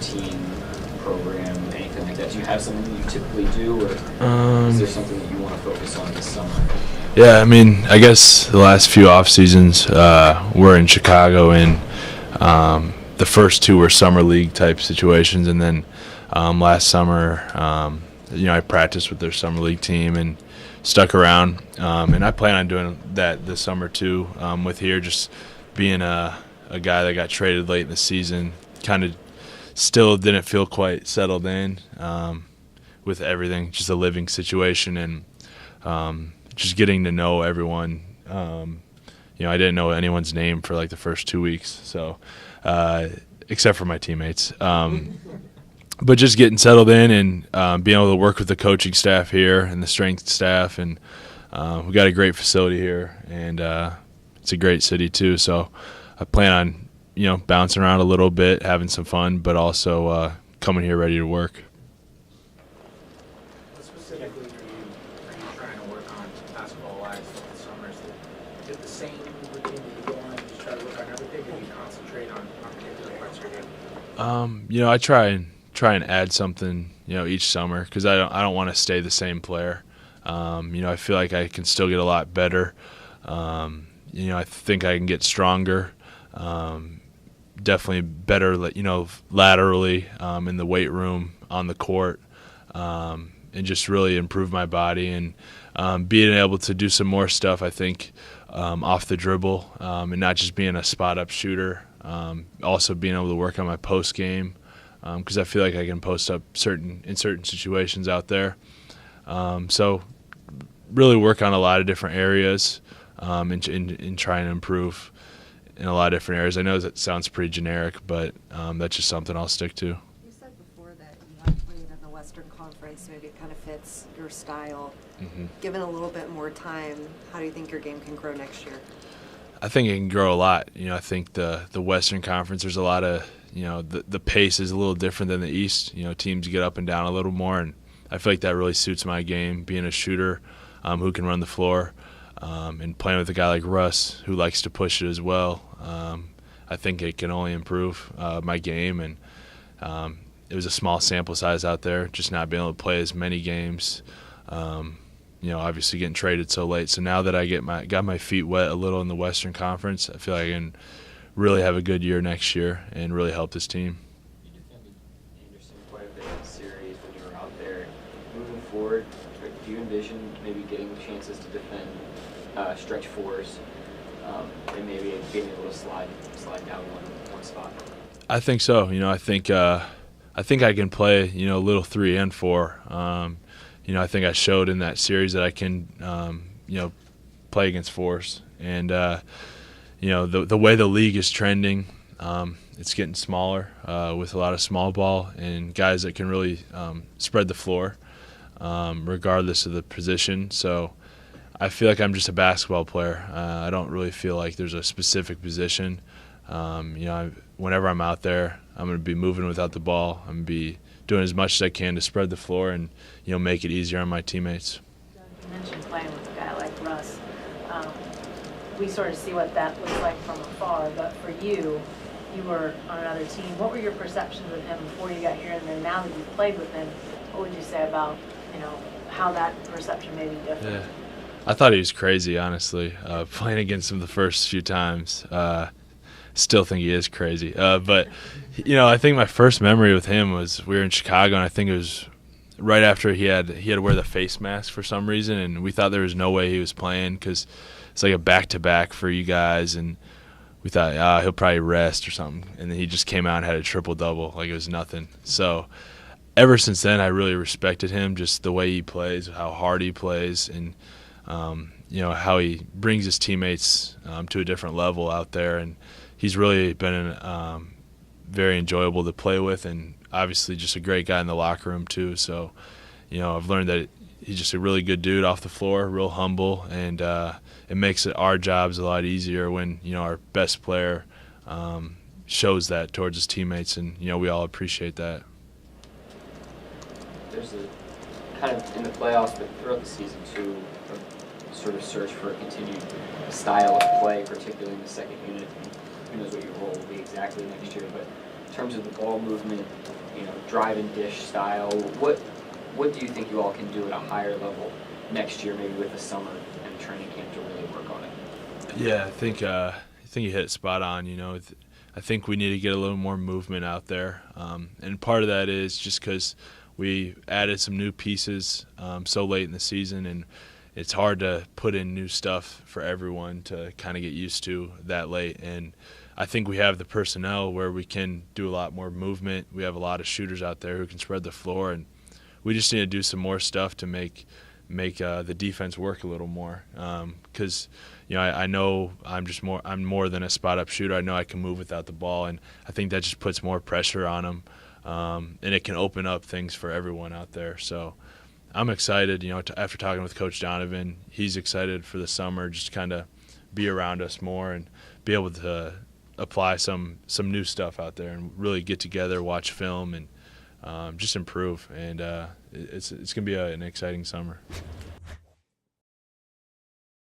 routine, program, anything like that? Do you have something that you typically do, or is there something that you want to focus on this summer? Yeah, I mean, I guess the last few off seasons were in Chicago, and the first two were summer league type situations, and then last summer, I practiced with their summer league team and stuck around, and I plan on doing that this summer too. With here, just being a guy that got traded late in the season, kind of still didn't feel quite settled in with everything, just a living situation, and just getting to know everyone. I didn't know anyone's name for like the first 2 weeks, so except for my teammates. But just getting settled in and being able to work with the coaching staff here and the strength staff, and we got a great facility here, and it's a great city too. So I plan on bouncing around a little bit, having some fun, but also coming here ready to work. What specifically are you trying to work on basketball-wise this summer? Is it the same routine that you go on? You just try to work on everything, or do you concentrate on particular parts of your game? I try and add something, each summer, because I don't want to stay the same player. I feel like I can still get a lot better. I think I can get stronger. Definitely better, laterally in the weight room, on the court, and just really improve my body, and being able to do some more stuff, I think, off the dribble, and not just being a spot-up shooter. Also being able to work on my post game, because I feel like I can post up in certain situations out there. So really work on a lot of different areas, and trying to improve in a lot of different areas. I know that sounds pretty generic, but that's just something I'll stick to. You said before that you like playing in the Western Conference. Maybe it kind of fits your style. Mm-hmm. Given a little bit more time, how do you think your game can grow next year? I think it can grow a lot. I think the Western Conference, there's a lot of, the pace is a little different than the East. Teams get up and down a little more, and I feel like that really suits my game, being a shooter who can run the floor, and playing with a guy like Russ who likes to push it as well. I think it can only improve my game, and it was a small sample size out there, just not being able to play as many games. Obviously getting traded so late. So now that I got my feet wet a little in the Western Conference, I feel like I can really have a good year next year and really help this team. You defended Anderson quite a bit in the series when you were out there. Moving forward, do you envision maybe getting chances to defend stretch fours, and maybe being able to slide down one spot? I think so. I think I can play a little 3 and 4. I think I showed in that series that I can, play against fours. And, the way the league is trending, it's getting smaller with a lot of small ball and guys that can really spread the floor regardless of the position. So I feel like I'm just a basketball player. I don't really feel like there's a specific position. Whenever I'm out there, I'm going to be moving without the ball. I'm going to be doing as much as I can to spread the floor and make it easier on my teammates. You mentioned playing with a guy like Russ. We sort of see what that looks like from afar, but for you were on another team. What were your perceptions of him before you got here, and then now that you've played with him, what would you say about how that perception may be different? Yeah, I thought he was crazy, honestly. Playing against him the first few times, still think he is crazy. But I think my first memory with him was we were in Chicago, and I think it was right after he had to wear the face mask for some reason, and we thought there was no way he was playing because it's like a back-to-back for you guys, and we thought he'll probably rest or something. And then he just came out and had a triple-double like it was nothing. So ever since then, I really respected him, just the way he plays, how hard he plays, and how he brings his teammates to a different level out there. And he's really been very enjoyable to play with, and obviously just a great guy in the locker room too. So, I've learned that he's just a really good dude off the floor, real humble, and it makes our jobs a lot easier when our best player shows that towards his teammates, and we all appreciate that. There's a kind of in the playoffs, but throughout the season too, a sort of search for a continued style of play, particularly in the second unit. Who knows what your role will be exactly next year, but in terms of the ball movement, drive and dish style, what do you think you all can do at a higher level next year, maybe with the summer and training camp to really work on it? Yeah, I think you hit it spot on. I think we need to get a little more movement out there, and part of that is just because we added some new pieces so late in the season, and it's hard to put in new stuff for everyone to kind of get used to that late. And I think we have the personnel where we can do a lot more movement. We have a lot of shooters out there who can spread the floor, and we just need to do some more stuff to make the defense work a little more. Because I know I'm more than a spot up shooter. I know I can move without the ball, and I think that just puts more pressure on them, and it can open up things for everyone out there. So I'm excited. After talking with Coach Donovan, he's excited for the summer, just kind of be around us more and be able to apply some new stuff out there and really get together, watch film, and just improve. And it's going to be an exciting summer.